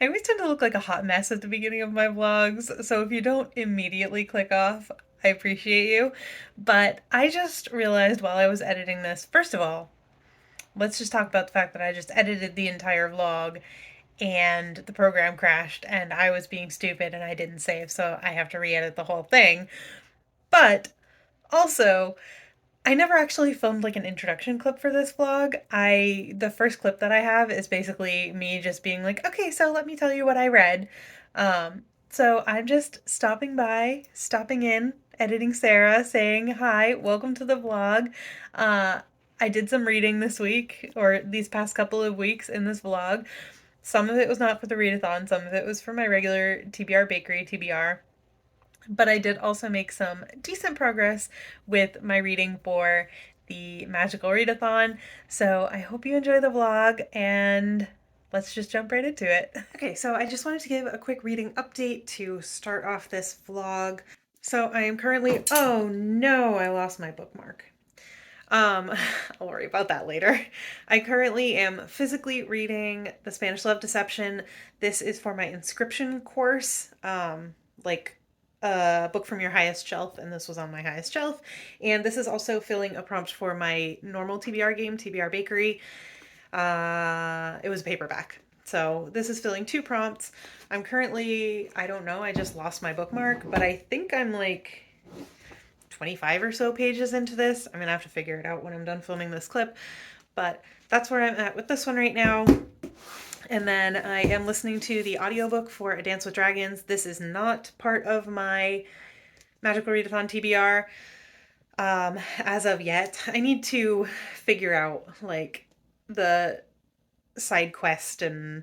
I always tend to look like a hot mess at the beginning of my vlogs, so if you don't immediately click off, I appreciate you. But I just realized while I was editing this, first of all, let's just talk about the fact that I just edited the entire vlog and the program crashed and I was being stupid and I didn't save, so I have to re-edit the whole thing. But also, I never actually filmed like an introduction clip for this vlog. The first clip that I have is basically me just being like, okay, so let me tell you what I read. So I'm just stopping by, stopping in, editing Sarah, saying hi, welcome to the vlog. Uh, I did some reading this week, or these past couple of weeks in this vlog. Some of it was not for the readathon, some of it was for my regular TBR Bakery TBR. But I did also make some decent progress with my reading for the Magical Readathon. So I hope you enjoy the vlog and let's just jump right into it. Okay, so I just wanted to give a quick reading update to start off this vlog. So I am currently, oh no, I lost my bookmark. Um, I'll worry about that later. I currently am physically reading The Spanish Love Deception. This is for my inscription course, like a book from your highest shelf, and this was on my highest shelf. And this is also filling a prompt for my normal TBR game, TBR Bakery. It was paperback. So this is filling two prompts. I'm currently, I don't know, I just lost my bookmark, but I think I'm like 25 or so pages into this. I'm gonna have to figure it out when I'm done filming this clip, but that's where I'm at with this one right now. And then I am listening to the audiobook for A Dance with Dragons. This is not part of my Magical Readathon TBR as of yet. I need to figure out like the side quest and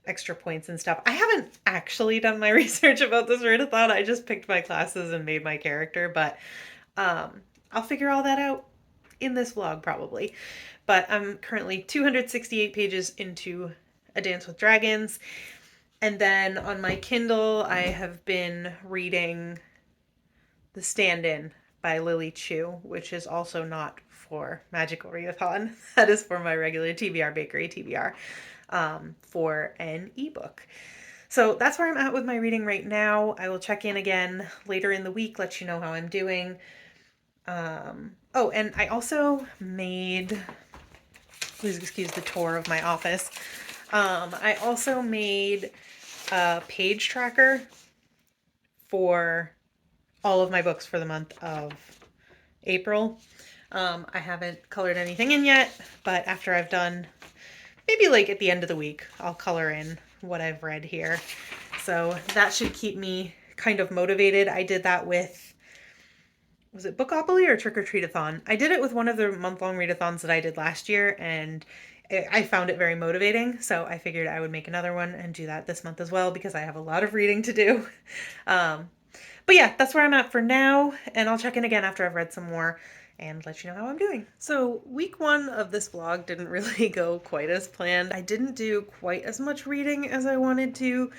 extra points and stuff. I haven't actually done my research about this readathon. I just picked my classes and made my character, but I'll figure all that out in this vlog probably. But I'm currently 268 pages into A Dance with Dragons. And then on my Kindle, I have been reading The Stand-In by Lily Chu, which is also not for Magical Readathon. That is for my regular TBR Bakery TBR for an ebook. So that's where I'm at with my reading right now. I will check in again later in the week, let you know how I'm doing. Oh, and I also made, please excuse the tour of my office. I also made a page tracker for all of my books for the month of April. I haven't colored anything in yet, but after I've done, maybe like at the end of the week, I'll color in what I've read here. So that should keep me kind of motivated. I did that with, was it Bookopoly or Trick or Treat-a-thon? I did it with one of the month-long readathons that I did last year, and I found it very motivating, so I figured I would make another one and do that this month as well because I have a lot of reading to do. But yeah, that's where I'm at for now, and I'll check in again after I've read some more and let you know how I'm doing. So week one of this vlog didn't really go quite as planned. I didn't do quite as much reading as I wanted to.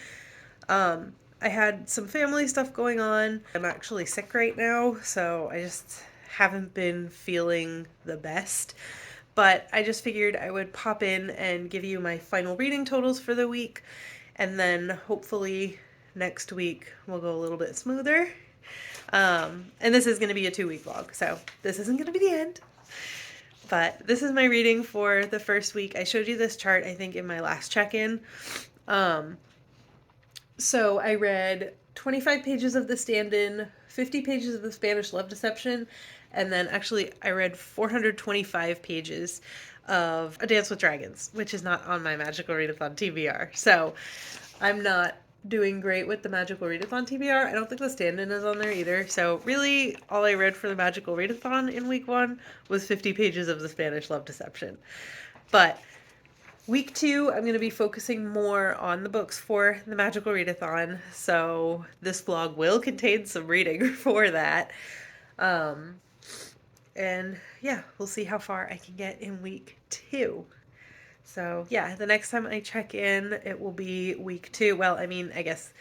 I had some family stuff going on. I'm actually sick right now, so I just haven't been feeling the best. But I just figured I would pop in and give you my final reading totals for the week, and then hopefully next week we'll go a little bit smoother. And this is going to be a 2-week vlog, so this isn't going to be the end. But this is my reading for the first week. I showed you this chart, I think, in my last check-in. So I read 25 pages of The Stand-In, 50 pages of The Spanish Love Deception, and then actually I read 425 pages of A Dance with Dragons, which is not on my Magical Readathon TBR. So I'm not doing great with the Magical Readathon TBR. I don't think The Stand-In is on there either. So really all I read for the Magical Readathon in week one was 50 pages of The Spanish Love Deception. But week two, I'm going to be focusing more on the books for the Magical Readathon, so this vlog will contain some reading for that. And yeah, we'll see how far I can get in week two. So yeah, the next time I check in, it will be week two. Well, I mean, I guess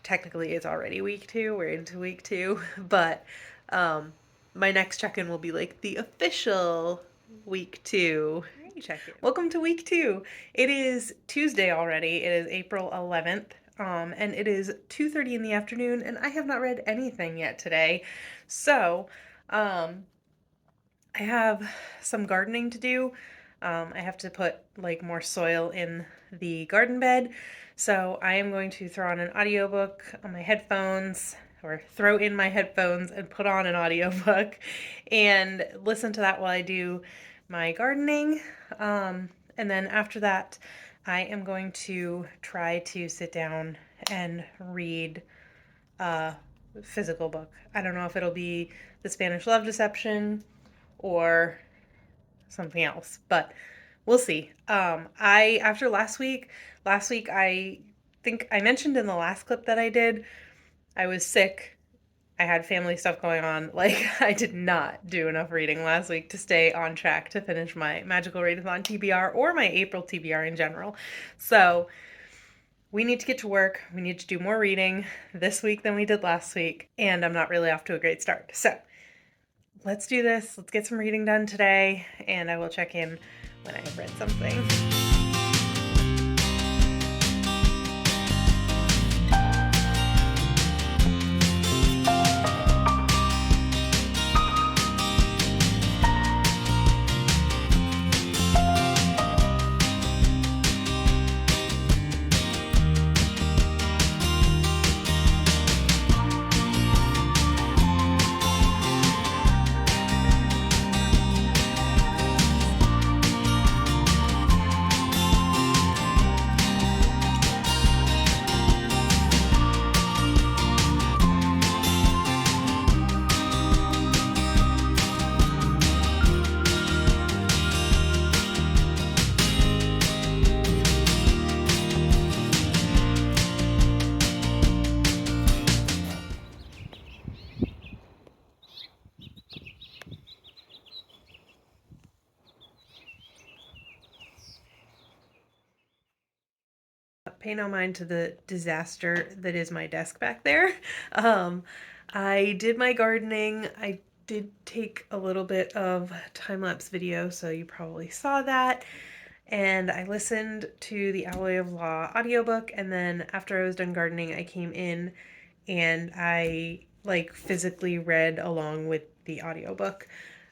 technically it's already week two. We're into week two, but my next check-in will be like the official week two Checkin. Welcome to week 2. It is Tuesday already. It is April 11th, and it is 2:30 in the afternoon, and I have not read anything yet today. So, I have some gardening to do. I have to put like more soil in the garden bed. So I am going to throw on an audiobook on my headphones, or throw in my headphones and put on an audiobook and listen to that while I do my gardening. And then after that, I am going to try to sit down and read a physical book. I don't know if it'll be The Spanish Love Deception or something else, but we'll see. I after last week I think I mentioned in the last clip that I did, I was sick. I had family stuff going on. Like, I did not do enough reading last week to stay on track to finish my Magical Readathon TBR or my April TBR in general. So, we need to get to work. We need to do more reading this week than we did last week, and I'm not really off to a great start. So, let's do this. Let's get some reading done today, and I will check in when I have read something. Pay no mind to the disaster that is my desk back there. I did my gardening. I did take a little bit of time-lapse video, so you probably saw that. And I listened to the Alloy of Law audiobook, and then after I was done gardening, I came in and I like physically read along with the audiobook.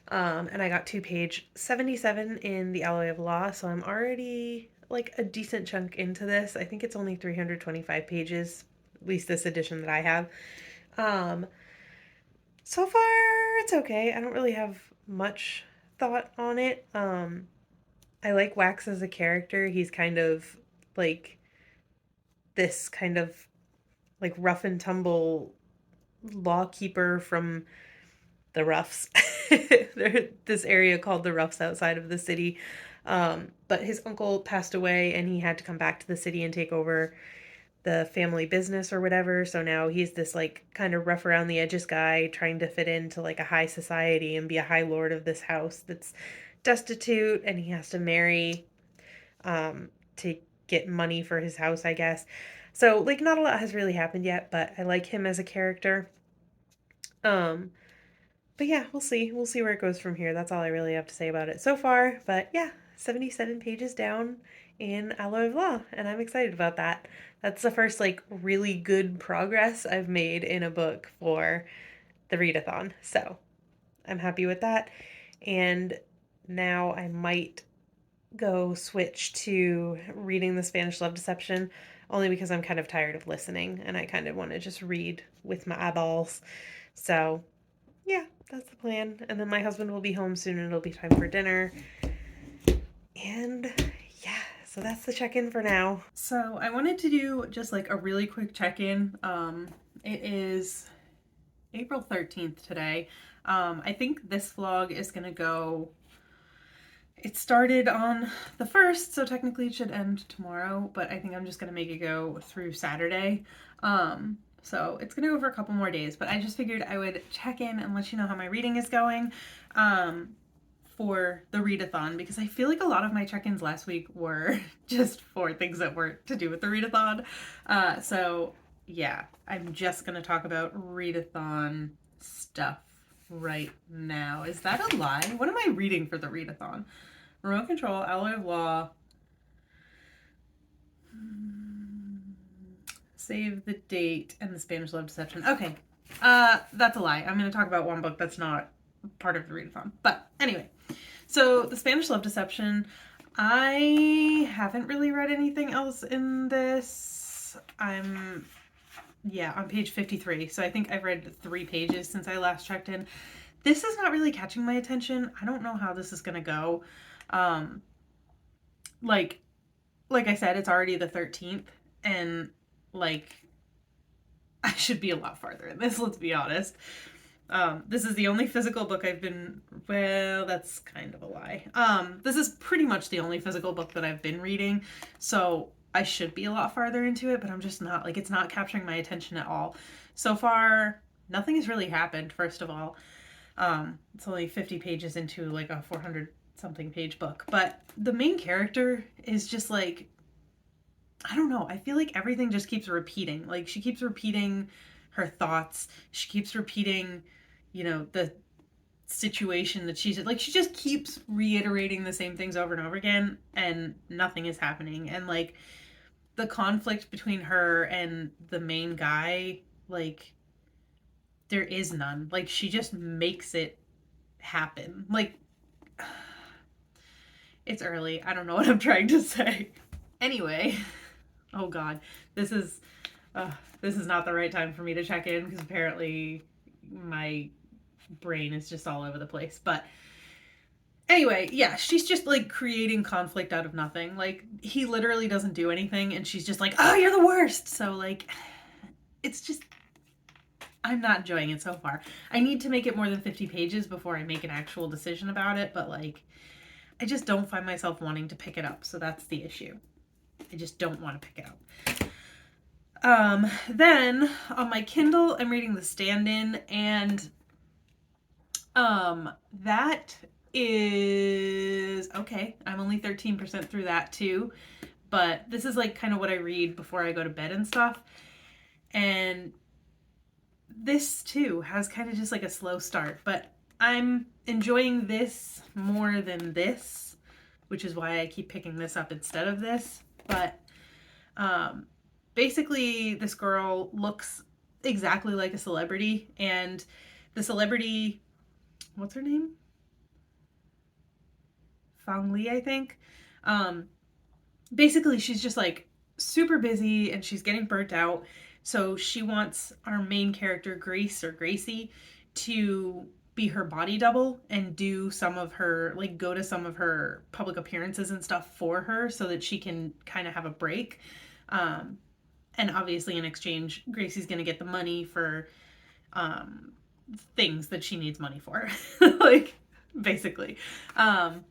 And I got to page 77 in the Alloy of Law, so I'm already like a decent chunk into this. I think it's only 325 pages, at least this edition that I have. So far it's okay. I don't really have much thought on it. I like Wax as a character. He's kind of like this kind of like rough and tumble lawkeeper from the Roughs. There's this area called the Roughs outside of the city. But his uncle passed away and he had to come back to the city and take over the family business or whatever. So now he's this like kind of rough around the edges guy trying to fit into like a high society and be a high lord of this house that's destitute, and he has to marry to get money for his house, I guess. So like not a lot has really happened yet, but I like him as a character. But yeah, we'll see. We'll see where it goes from here. That's all I really have to say about it so far. But yeah, 77 pages down in Alloy of Law, and I'm excited about that. That's the first like really good progress I've made in a book for the readathon. So I'm happy with that. And now I might go switch to reading The Spanish Love Deception, only because I'm kind of tired of listening and I kind of want to just read with my eyeballs. So yeah, that's the plan. And then my husband will be home soon and it'll be time for dinner. And yeah, so that's the check-in for now. So I wanted to do just like a really quick check-in. It is April 13th today. I think this vlog is gonna go, it started on the 1st, so technically it should end tomorrow, but I think I'm just gonna make it go through Saturday. So it's gonna go for a couple more days, but I just figured I would check in and let you know how my reading is going for the readathon, because I feel like a lot of my check-ins last week were just for things that weren't to do with the readathon. So yeah, I'm just gonna talk about readathon stuff right now. Is that a lie? What am I reading for the readathon? Remote Control, Alloy of Law, Save the Date, and The Spanish Love Deception. Okay, that's a lie. I'm going to talk about one book that's not part of the readathon. But anyway, so The Spanish Love Deception, I haven't really read anything else in this. I'm, yeah, on page 53. So I think I've read 3 pages since I last checked in. This is not really catching my attention. I don't know how this is going to go. Like I said, it's already the 13th, and like I should be a lot farther in this, let's be honest. This is the only physical book I've been, well, that's kind of a lie. This is pretty much the only physical book that I've been reading, so I should be a lot farther into it, but I'm just not, like, it's not capturing my attention at all. So far, nothing has really happened, first of all. It's only 50 pages into like a 400 something page book, but the main character is just like, I don't know, I feel like everything just keeps repeating. Like, she keeps repeating her thoughts. She keeps repeating, you know, the situation that she's like, she just keeps reiterating the same things over and over again, and nothing is happening. And like the conflict between her and the main guy, like there is none. Like she just makes it happen. Like it's early. I don't know what I'm trying to say. Anyway, oh god, this is not the right time for me to check in because apparently my brain is just all over the place. But anyway, yeah, she's just like creating conflict out of nothing. Like he literally doesn't do anything and she's just like, "Oh, you're the worst." So like it's just, I'm not enjoying it so far. I need to make it more than 50 pages before I make an actual decision about it, but like I just don't find myself wanting to pick it up. So that's the issue. I just don't want to pick it up. Then on my Kindle, I'm reading The Stand-In, and that is okay. I'm only 13% through that too, but this is like kind of what I read before I go to bed and stuff. And this too has kind of just like a slow start, but I'm enjoying this more than this, which is why I keep picking this up instead of this. But basically this girl looks exactly like a celebrity, and the celebrity, what's her name? Fang Li, I think. Basically she's just like super busy and she's getting burnt out. So she wants our main character, Grace or Gracie, to be her body double and do some of her, like go to some of her public appearances and stuff for her so that she can kind of have a break. And obviously in exchange, Gracie's going to get the money for things that she needs money for. Like, basically. I'm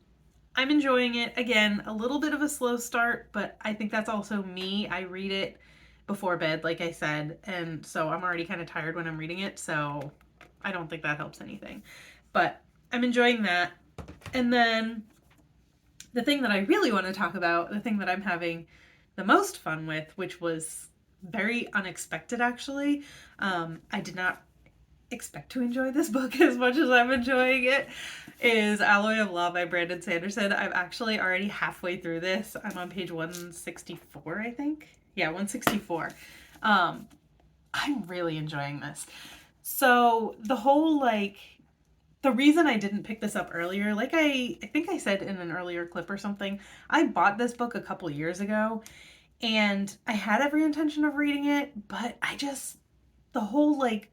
enjoying it. Again, a little bit of a slow start, but I think that's also me. I read it before bed, like I said, and so I'm already kind of tired when I'm reading it, so I don't think that helps anything. But I'm enjoying that. And then the thing that I really want to talk about, the thing that I'm having the most fun with, which was very unexpected actually. I did not expect to enjoy this book as much as I'm enjoying it, is Alloy of Law by Brandon Sanderson. I'm actually already halfway through this. I'm on page 164, I think. Yeah, 164. I'm really enjoying this. So the whole, like, the reason I didn't pick this up earlier, like I think I said in an earlier clip or something, I bought this book a couple years ago and I had every intention of reading it, but I just, the whole like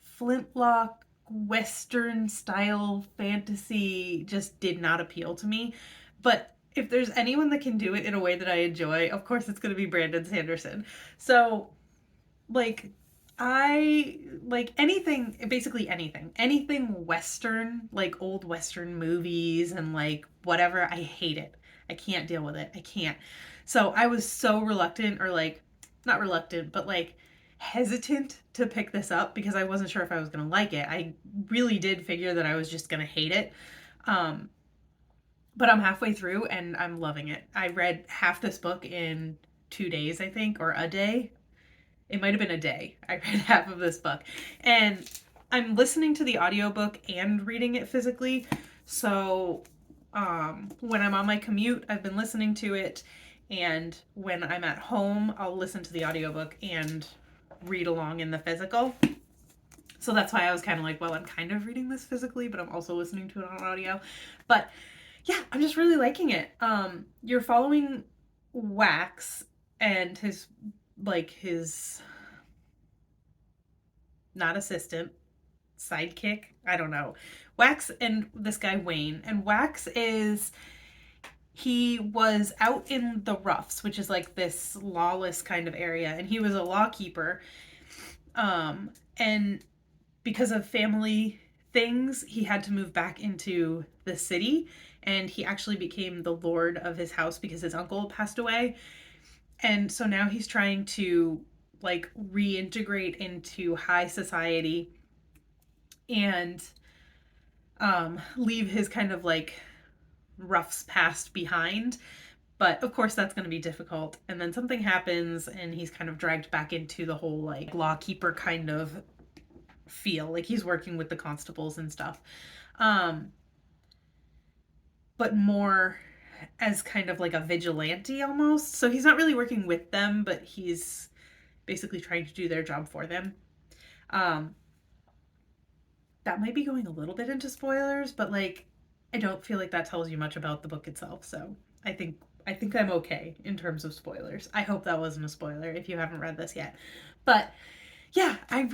flintlock Western style fantasy just did not appeal to me. But if there's anyone that can do it in a way that I enjoy, of course it's going to be Brandon Sanderson. So, like, I like anything, basically anything Western, like old Western movies and like whatever. I hate it. I can't deal with it. I can't. So I was so reluctant, or like, not reluctant, but like hesitant to pick this up because I wasn't sure if I was going to like it. I really did figure that I was just going to hate it. But I'm halfway through and I'm loving it. I read half this book in 2 days, I think, or a day. It might have been a day. I read half of this book. And I'm listening to the audiobook and reading it physically. So When I'm on my commute, I've been listening to it, and when I'm at home, I'll listen to the audiobook and read along in the physical. So that's why I was kind of like, well, I'm kind of reading this physically, but I'm also listening to it on audio. But yeah, I'm just really liking it. You're following Wax and his not assistant, sidekick, I don't know. Wax and this guy Wayne, and Wax is he was out in the roughs, which is like this lawless kind of area, and he was a lawkeeper. And because of family things, he had to move back into the city, and he actually became the lord of his house because his uncle passed away. And so now he's trying to like reintegrate into high society and leave his kind of like roughs past behind. But of course, that's going to be difficult. And then something happens, and he's kind of dragged back into the whole like lawkeeper kind of feel. Like he's working with the constables and stuff. Um, but more as kind of like a vigilante almost. So he's not really working with them, but he's basically trying to do their job for them. Um, that might be going a little bit into spoilers, but like I don't feel like that tells you much about the book itself. So I think I think I'm okay in terms of spoilers. I hope that wasn't a spoiler if you haven't read this yet. But yeah, I'm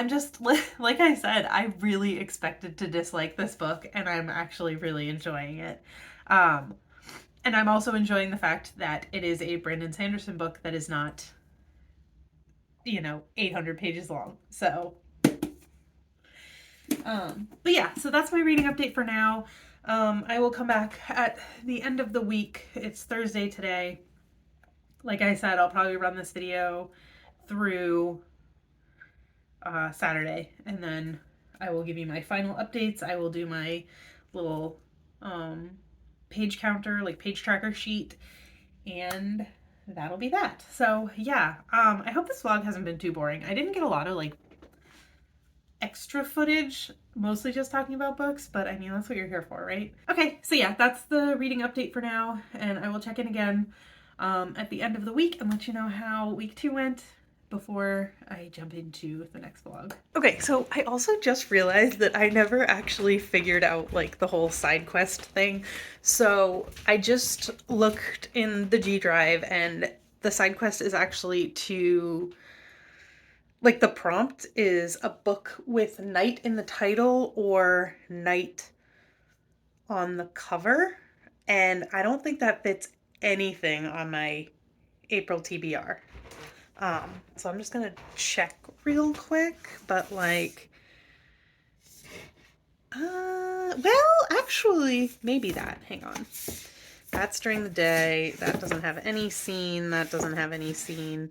just, like I said, I really expected to dislike this book, and I'm actually really enjoying it. Um, and I'm also enjoying the fact that it is a Brandon Sanderson book that is not, 800 pages long. So, but yeah, so that's my reading update for now. I will come back at the end of the week. It's Thursday today. Like I said, I'll probably run this video through Saturday, and then I will give you my final updates. I will do my little page counter, like page tracker sheet, and that'll be that. So yeah, I hope this vlog hasn't been too boring. I didn't get a lot of like extra footage, mostly just talking about books, but I mean, that's what you're here for, right? Okay, so yeah, that's the reading update for now, and I will check in again at the end of the week and let you know how week 2 went before I jump into the next vlog. Okay, so I also just realized that I never actually figured out like the whole side quest thing. So I just looked in the G Drive, and the side quest is actually to like the prompt is a book with night in the title or night on the cover, and I don't think that fits anything on my April TBR. So I'm just gonna check real quick, but like, well, actually, maybe that. Hang on. That's during the day. That doesn't have any scene. That doesn't have any scene.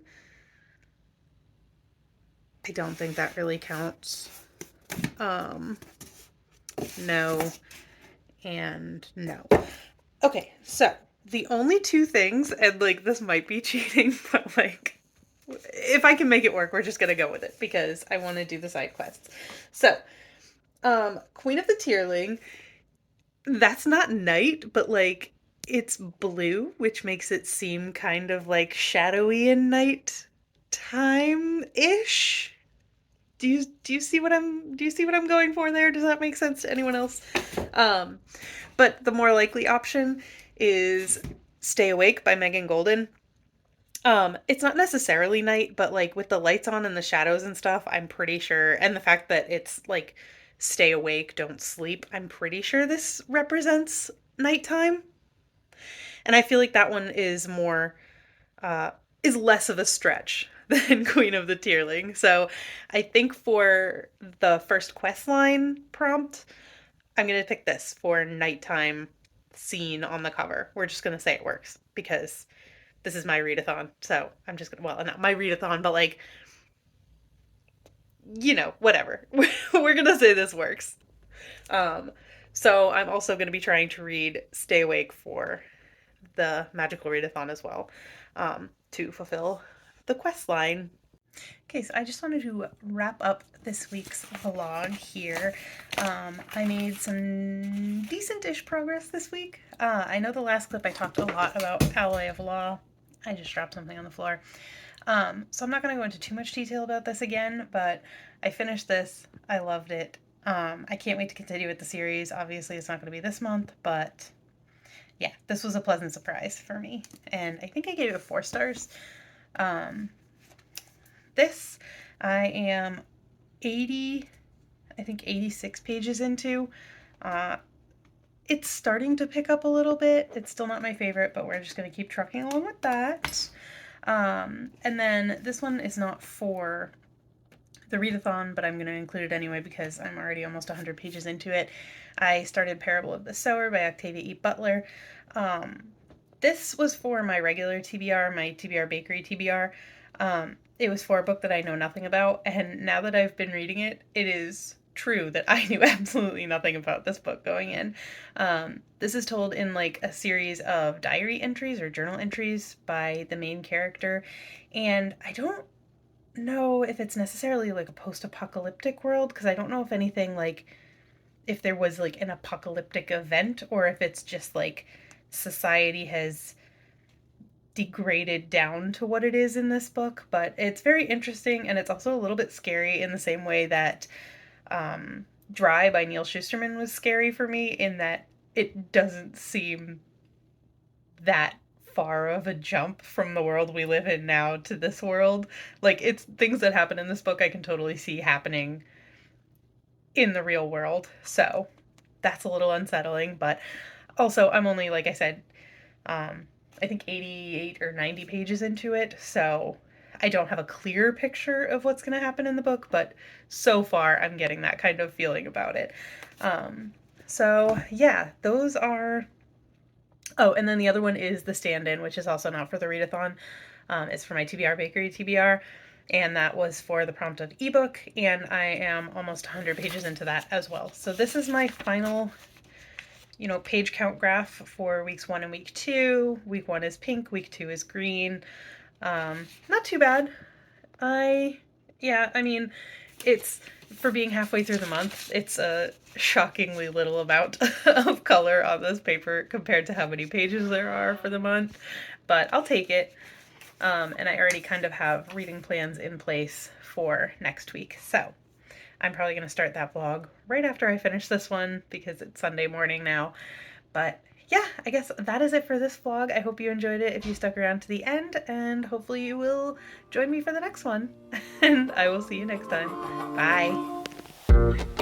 I don't think that really counts. No, and no. Okay, so the only two things, and like this might be cheating, but like if I can make it work, we're just gonna go with it because I want to do the side quests. So, Queen of the Tierling, that's not night, but like it's blue, which makes it seem kind of like shadowy in night time ish. Do you see what I'm going for there? Does that make sense to anyone else? But the more likely option is Stay Awake by Megan Golden. It's not necessarily night, but like with the lights on and the shadows and stuff, I'm pretty sure, and the fact that it's like stay awake, don't sleep, I'm pretty sure this represents nighttime. And I feel like that one is more is less of a stretch than Queen of the Tierling. So I think for the first quest line prompt, I'm gonna pick this for nighttime scene on the cover. We're just gonna say it works because this is my readathon. So I'm just gonna, well, not my readathon, but like, whatever. We're gonna say this works. Um, so I'm also gonna be trying to read Stay Awake for the magical readathon as well, to fulfill the quest line. Okay, so I just wanted to wrap up this week's vlog here. I made some decent-ish progress this week. I know the last clip I talked a lot about Alloy of Law. I just dropped something on the floor. So I'm not going to go into too much detail about this again, but I finished this. I loved it. I can't wait to continue with the series. Obviously, it's not going to be this month, but yeah, this was a pleasant surprise for me. And I think I gave it 4 stars. This I am 80, I think 86 pages into. Uh, it's starting to pick up a little bit. It's still not my favorite, but we're just going to keep trucking along with that. And then this one is not for the readathon, but I'm going to include it anyway because I'm already almost 100 pages into it. I started Parable of the Sower by Octavia E. Butler. This was for my regular TBR, my TBR Bakery TBR. It was for a book that I know nothing about, and now that I've been reading it, it is true that I knew absolutely nothing about this book going in. This is told in like a series of diary entries or journal entries by the main character, and I don't know if it's necessarily like a post-apocalyptic world, because I don't know if anything like if there was like an apocalyptic event or if it's just like society has degraded down to what it is in this book, but it's very interesting, and it's also a little bit scary in the same way that Dry by Neil Shusterman was scary for me, in that it doesn't seem that far of a jump from the world we live in now to this world. Like, it's things that happen in this book I can totally see happening in the real world, so that's a little unsettling, but also I'm only, like I said, I think 88 or 90 pages into it, so I don't have a clear picture of what's going to happen in the book, but so far I'm getting that kind of feeling about it. So yeah, those are... Oh, and then the other one is The Stand-In, which is also not for the readathon. It's for my TBR Bakery TBR, and that was for the prompted ebook, and I am almost 100 pages into that as well. So this is my final, page count graph for weeks 1 and week 2. Week 1 is pink, week 2 is green. Not too bad. I mean, it's, for being halfway through the month, it's a shockingly little amount of color on this paper compared to how many pages there are for the month, but I'll take it. And I already kind of have reading plans in place for next week, so I'm probably going to start that vlog right after I finish this one because it's Sunday morning now. But yeah, I guess that is it for this vlog. I hope you enjoyed it if you stuck around to the end, and hopefully you will join me for the next one. And I will see you next time. Bye!